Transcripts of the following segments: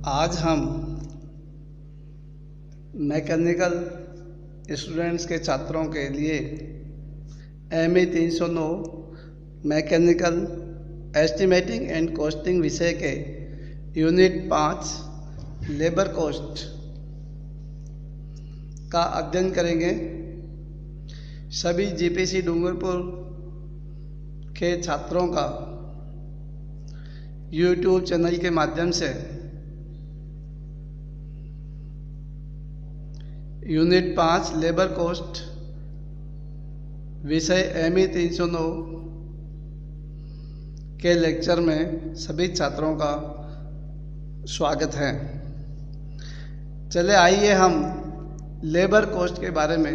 आज हम mechanical students के छात्रों के लिए ME 309 mechanical estimating and costing विषय के यूनिट 5 लेबर कॉस्ट का अध्ययन करेंगे। सभी GPC डूंगरपुर के छात्रों का YouTube चैनल के माध्यम से यूनिट 5 लेबर कॉस्ट विषय ME 309 के लेक्चर में सभी छात्रों का स्वागत है। चले आइए हम लेबर कॉस्ट के बारे में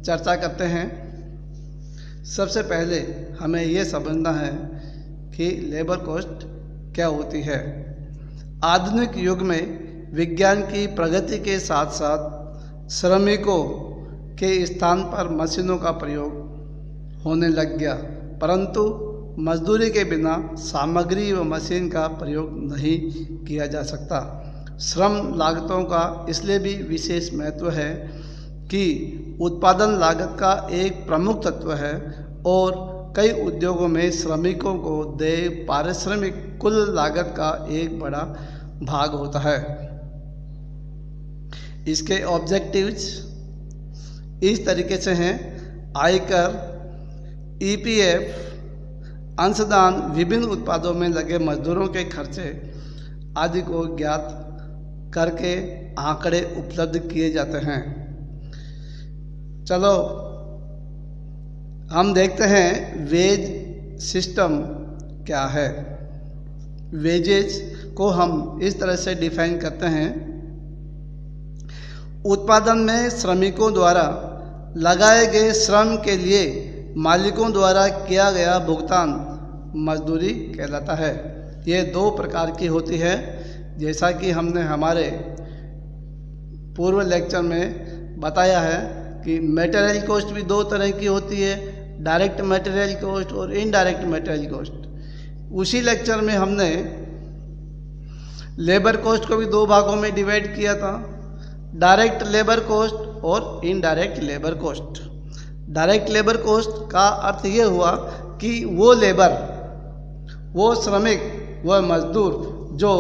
चर्चा करते हैं। सबसे पहले हमें यह समझना है कि लेबर कॉस्ट क्या होती है। आधुनिक युग में विज्ञान की प्रगति के साथ साथ श्रमिकों के स्थान पर मशीनों का प्रयोग होने लग गया, परंतु मजदूरी के बिना सामग्री व मशीन का प्रयोग नहीं किया जा सकता। श्रम लागतों का इसलिए भी विशेष महत्व है कि उत्पादन लागत का एक प्रमुख तत्व है और कई उद्योगों में श्रमिकों को देय पारिश्रमिक कुल लागत का एक बड़ा भाग होता है। इसके ऑब्जेक्टिव्स इस तरीके से हैं: आयकर, EPF, अंशदान, विभिन्न उत्पादों में लगे मजदूरों के खर्चे आदि को ज्ञात करके आंकड़े उपलब्ध किए जाते हैं। चलो हम देखते हैं वेज सिस्टम क्या है। वेजेज को हम इस तरह से डिफाइन करते हैं: उत्पादन में श्रमिकों द्वारा लगाए गए श्रम के लिए मालिकों द्वारा किया गया भुगतान मजदूरी कहलाता है। ये दो प्रकार की होती है, जैसा कि हमने हमारे पूर्व लेक्चर में बताया है कि मटेरियल कॉस्ट भी दो तरह की होती है, डायरेक्ट मटेरियल कॉस्ट और इनडायरेक्ट मटेरियल कॉस्ट। उसी लेक्चर में हमने लेबर कॉस्ट को भी दो भागों में डिवाइड किया था, डायरेक्ट लेबर कॉस्ट और indirect labour cost. Direct labour cost का अर्थ ये हुआ कि वो लेबर, वो श्रमिक, वह मजदूर जो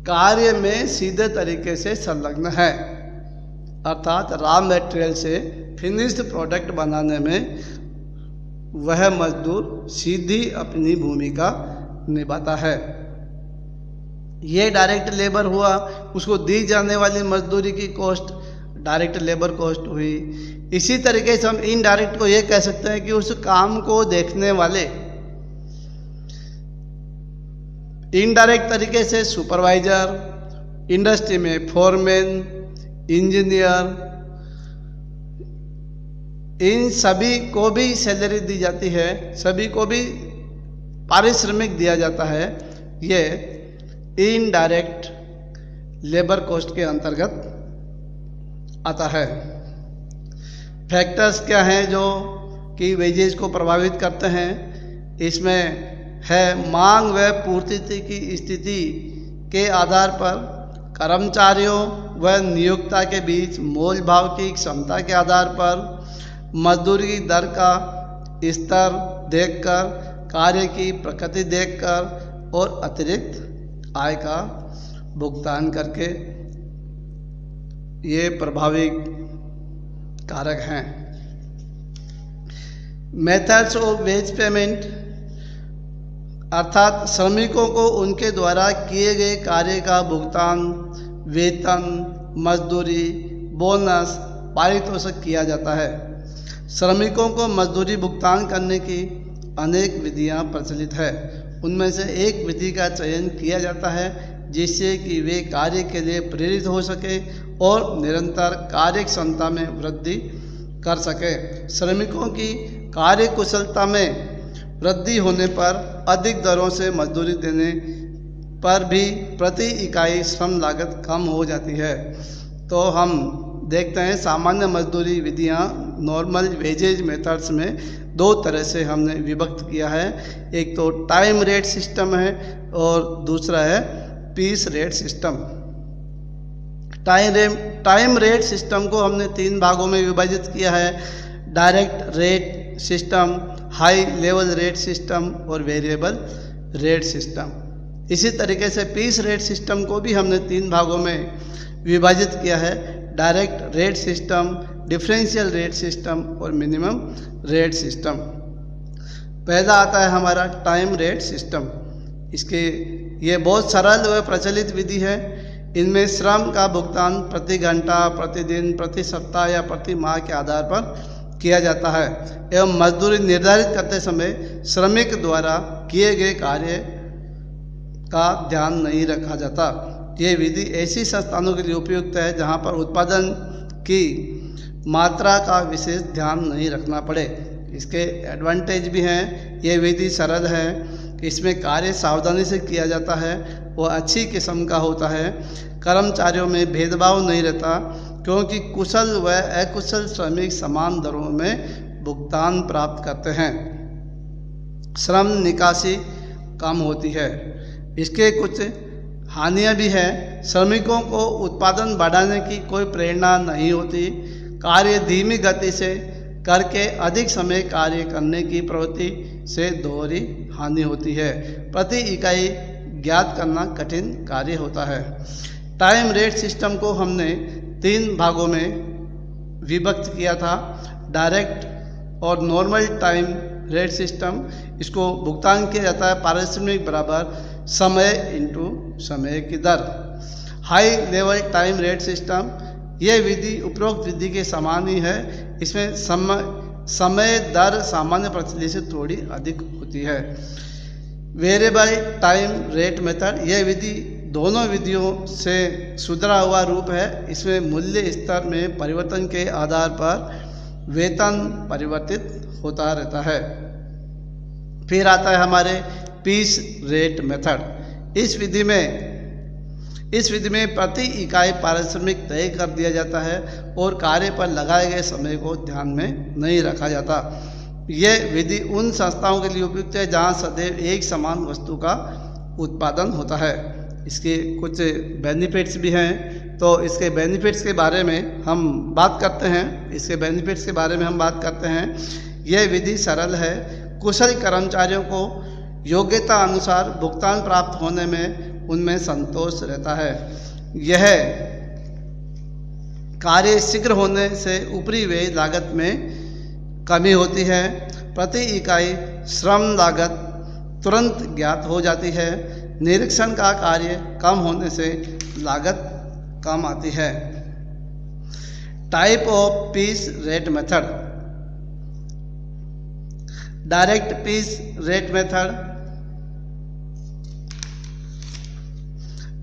कार्य में सीधे तरीके से संलग्न है, अर्थात रॉ मटेरियल से फिनिश्ड प्रोडक्ट बनाने में वह मजदूर सीधी अपनी भूमिका निभाता है। ये डायरेक्ट लेबर हुआ, उसको दी जाने वाली मजदूरी की कॉस्ट डायरेक्ट लेबर कॉस्ट हुई। इसी तरीके से हम इनडायरेक्ट को ये कह सकते हैं कि उस काम को देखने वाले, इनडायरेक्ट तरीके से सुपरवाइजर, इंडस्ट्री में फोरमैन, इंजीनियर, इन सभी को भी सैलरी दी जाती है, सभी को भी पारिश्रमिक दिया जाता है। ये इनडायरेक्ट लेबर कॉस्ट के अंतर्गत आता है। फैक्टर्स क्या हैं जो कि वेजेज को प्रभावित करते हैं? इसमें है मांग व पूर्ति की स्थिति के आधार पर कर्मचारियों व नियोक्ता के बीच मोल भाव की क्षमता के आधार पर मजदूरी की दर का स्तर देखकर, कार्य की प्रकृति देखकर और अतिरिक्त आय का भुगतान करके ये प्रभावी कारक हैं। मेथड्स ऑफ वेज पेमेंट, अर्थात श्रमिकों को उनके द्वारा किए गए कार्य का भुगतान वेतन, मजदूरी, बोनस, पारितोषिक किया जाता है। श्रमिकों को मजदूरी भुगतान करने की अनेक विधियां प्रचलित है। उनमें से एक विधि का चयन किया जाता है जिससे कि वे कार्य के लिए प्रेरित हो सके और निरंतर कार्य क्षमता में वृद्धि कर सके। श्रमिकों की कार्य कुशलता में वृद्धि होने पर अधिक दरों से मजदूरी देने पर भी प्रति इकाई श्रम लागत कम हो जाती है। तो हम देखते हैं सामान्य मजदूरी विधियां नॉर्मल वेजेज मेथड्स में दो तरह से हमने विभक्त किया है। एक तो टाइम रेट सिस्टम है और दूसरा है piece rate system. Time rate system को हमने 3 भागों में विभाजित किया है: direct rate system, high level rate system और वेरिएबल रेट सिस्टम। इसी तरीके से पीस रेट सिस्टम को भी हमने 3 भागों में विभाजित किया है: direct rate system, differential rate system और मिनिमम रेट सिस्टम। पहला आता है हमारा टाइम रेट सिस्टम। ये बहुत सरल व प्रचलित विधि है। इनमें श्रम का भुगतान प्रति घंटा, प्रतिदिन, प्रति सप्ताह या प्रति माह के आधार पर किया जाता है एवं मजदूरी निर्धारित करते समय श्रमिक द्वारा किए गए कार्य का ध्यान नहीं रखा जाता। ये विधि ऐसी संस्थानों के लिए उपयुक्त है जहां पर उत्पादन की मात्रा का विशेष ध्यान नहीं रखना पड़े। इसके एडवांटेज भी हैं। ये विधि सरल है, इसमें कार्य सावधानी से किया जाता है, वो अच्छी किस्म का होता है, कर्मचारियों में भेदभाव नहीं रहता क्योंकि कुशल व अकुशल श्रमिक समान दरों में भुगतान प्राप्त करते हैं। श्रम निकासी कम होती है। इसके कुछ हानियां भी हैं। श्रमिकों को उत्पादन बढ़ाने की कोई प्रेरणा नहीं होती। कार्य धीमी गति से करके अधिक समय कार्य करने की प्रवृत्ति से दोहरी हानि होती है। प्रति इकाई ज्ञात करना कठिन कार्य होता है। टाइम रेट सिस्टम को हमने 3 भागों में विभक्त किया था: डायरेक्ट और नॉर्मल टाइम रेट सिस्टम। इसको भुगतान किया जाता है पारिश्रमिक बराबर समय इंटू समय की दर। High level time rate system, यह विधि उपरोक्त विधि के समान ही है। इसमें समय दर सामान्य प्रचलित से थोड़ी अधिक होती है। वेरिएबल टाइम रेट मेथड, यह विधि दोनों विधियों से सुधरा हुआ रूप है। इसमें मूल्य स्तर में परिवर्तन के आधार पर वेतन परिवर्तित होता रहता है। फिर आता है हमारे पीस रेट मेथड। इस विधि में प्रति इकाई पारिश्रमिक तय कर दिया जाता है और कार्य पर लगाए गए समय को ध्यान में नहीं रखा जाता। यह विधि उन संस्थाओं के लिए उपयुक्त है जहां सदैव एक समान वस्तु का उत्पादन होता है। इसके कुछ बेनिफिट्स भी हैं, तो इसके बेनिफिट्स के बारे में हम बात करते हैं। यह विधि सरल है। कुशल कर्मचारियों को योग्यता अनुसार भुगतान प्राप्त होने में उनमें संतोष रहता है। यह कार्य शीघ्र होने से ऊपरी व्यय लागत में कमी होती है। प्रति इकाई श्रम लागत तुरंत ज्ञात हो जाती है। निरीक्षण का कार्य कम होने से लागत कम आती है। Type of piece rate method. Direct piece rate method,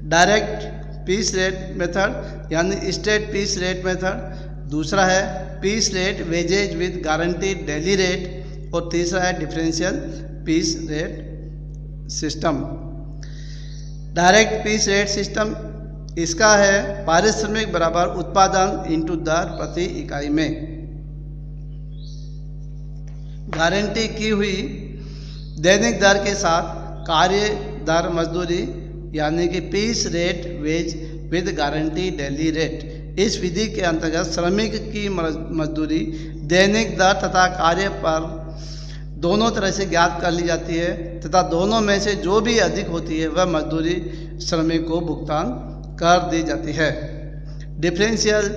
direct piece rate method यानी स्टेट पीस रेट मेथड। दूसरा है piece rate wages with guaranteed daily rate और तीसरा है differential piece rate system. Direct piece rate system, इसका है पारिश्रमिक बराबर उत्पादन इंटू दर प्रति इकाई में। गारंटी की हुई दैनिक दर के साथ कार्य दर मजदूरी यानी कि piece rate wage with guarantee daily rate. इस विधि के अंतर्गत श्रमिक की मजदूरी दैनिक दर तथा कार्य पर दोनों तरह से ज्ञात कर ली जाती है तथा दोनों में से जो भी अधिक होती है वह मजदूरी श्रमिक को भुगतान कर दी जाती है। डिफरेंशियल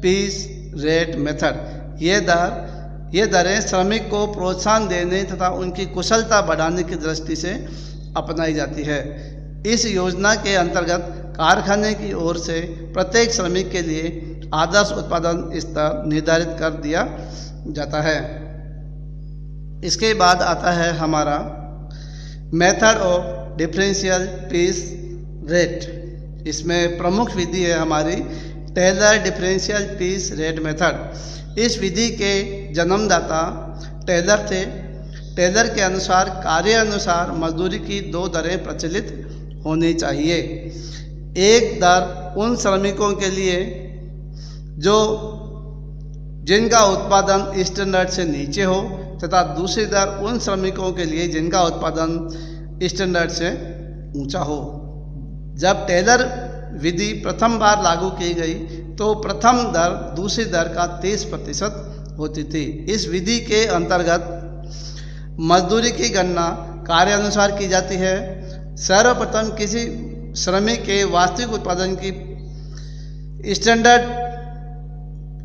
पीस रेट मेथड, ये दरें श्रमिक को प्रोत्साहन देने तथा उनकी कुशलता बढ़ाने की दृष्टि से अपनाई जाती है। इस योजना के अंतर्गत कारखाने की ओर से प्रत्येक श्रमिक के लिए आदर्श उत्पादन स्तर निर्धारित कर दिया जाता है। इसके बाद आता है हमारा method of differential piece rate. इसमें प्रमुख विधि है हमारी Taylor differential piece rate method. इस विधि के जन्मदाता टेलर थे। टेलर के अनुसार कार्य अनुसार मजदूरी की 2 दरें प्रचलित होनी चाहिए। एक दर उन श्रमिकों के लिए जिनका उत्पादन स्टैंडर्ड से नीचे हो तथा दूसरी दर उन श्रमिकों के लिए जिनका उत्पादन स्टैंडर्ड से ऊंचा हो। जब टेलर विधि प्रथम बार लागू की गई तो प्रथम दर दूसरी दर का 30% होती थी। इस विधि के अंतर्गत मजदूरी की गणना कार्य अनुसार की जाती है। सर्वप्रथम किसी श्रमिक के वास्तविक उत्पादन की स्टैंडर्ड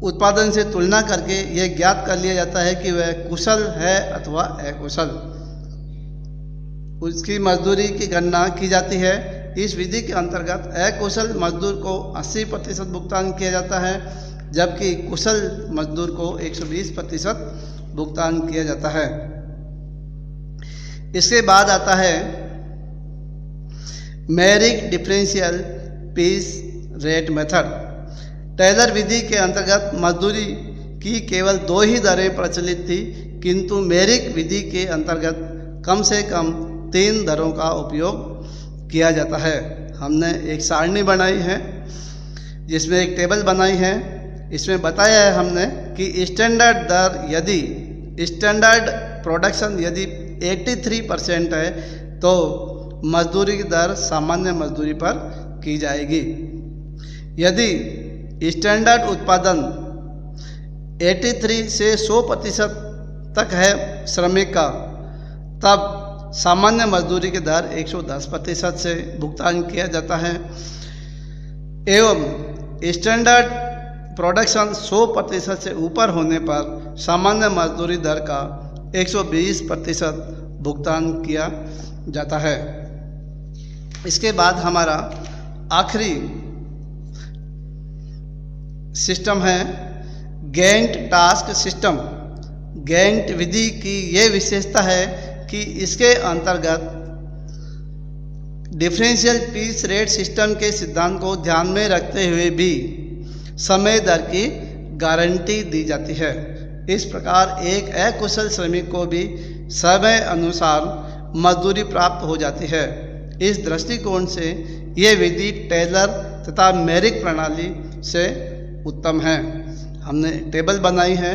उत्पादन से तुलना करके यह ज्ञात कर लिया जाता है कि वह कुशल है अथवा अकुशल। उसकी मजदूरी की गणना की जाती है। इस विधि के अंतर्गत अकुशल मजदूर को 80% भुगतान किया जाता है, जबकि कुशल मजदूर को 120% भुगतान किया जाता है। इसके बाद आता है merit differential piece rate method. Taylor विधि के अंतर्गत मजदूरी की केवल 2 ही दरें प्रचलित थी, किंतु मेरिट विधि के अंतर्गत कम से कम 3 दरों का उपयोग किया जाता है। हमने एक सारणी बनाई है जिसमें एक टेबल बनाई है। इसमें बताया है हमने कि स्टैंडर्ड दर यदि स्टैंडर्ड प्रोडक्शन यदि 83% है तो मजदूरी की दर सामान्य मजदूरी पर की जाएगी। यदि स्टैंडर्ड उत्पादन 83 से 100% तक है श्रमिक का, तब सामान्य मजदूरी की दर 110% से भुगतान किया जाता है। एवं स्टैंडर्ड प्रोडक्शन 100% से ऊपर होने पर सामान्य मजदूरी दर का 120% भुगतान किया जाता है। इसके बाद हमारा आखिरी सिस्टम है गैंट टास्क सिस्टम। गैंट विधि की ये विशेषता है कि इसके अंतर्गत डिफरेंशियल पीस रेट सिस्टम के सिद्धांत को ध्यान में रखते हुए भी समय दर की गारंटी दी जाती है। इस प्रकार एक अकुशल श्रमिक को भी समय अनुसार मजदूरी प्राप्त हो जाती है। इस दृष्टिकोण से ये विधि टेलर तथा मेरिट प्रणाली से उत्तम है। हमने टेबल बनाई है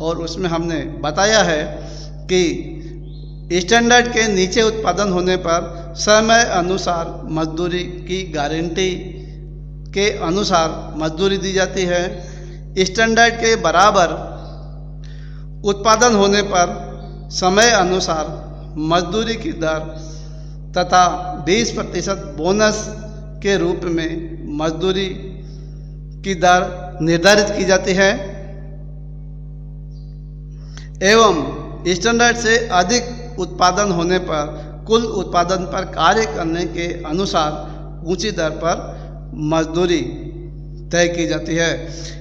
और उसमें हमने बताया है कि स्टैंडर्ड के नीचे उत्पादन होने पर समय अनुसार मजदूरी की गारंटी के अनुसार मजदूरी दी जाती है। स्टैंडर्ड के बराबर उत्पादन होने पर समय अनुसार मजदूरी की दर तथा 20% बोनस के रूप में मजदूरी की दर निर्धारित की जाती है। एवं स्टैंडर्ड से अधिक उत्पादन होने पर कुल उत्पादन पर कार्य करने के अनुसार ऊंची दर पर मजदूरी तय की जाती है।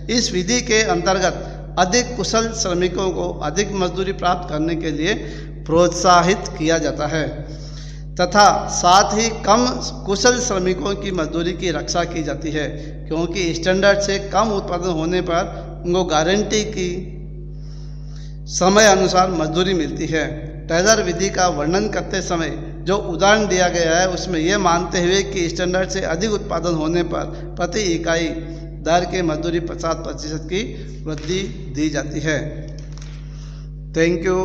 इस विधि के अंतर्गत अधिक कुशल श्रमिकों को अधिक मजदूरी प्राप्त करने के लिए प्रोत्साहित किया जाता है तथा साथ ही कम कुशल श्रमिकों की मजदूरी की रक्षा की जाती है, क्योंकि स्टैंडर्ड से कम उत्पादन होने पर उनको गारंटी की समय अनुसार मजदूरी मिलती है। टेलर विधि का वर्णन करते समय जो उदाहरण दिया गया है उसमें यह मानते हुए कि स्टैंडर्ड से अधिक उत्पादन होने पर प्रति इकाई दर के मजदूरी 50% की वृद्धि दी जाती है। Thank you.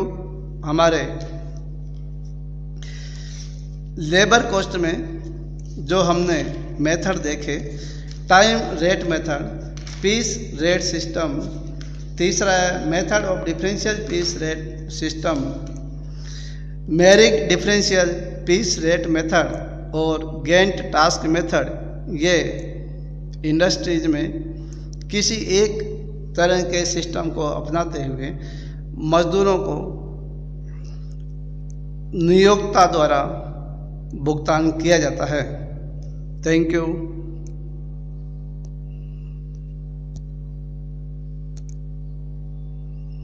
हमारे लेबर कॉस्ट में जो हमने मेथड देखे, time rate method, piece rate system, तीसरा है method of differential piece rate system, merit differential piece rate method और गैंट टास्क मेथड, ये इंडस्ट्रीज में किसी एक तरह के सिस्टम को अपनाते हुए मजदूरों को नियोक्ता द्वारा भुगतान किया जाता है। Thank you.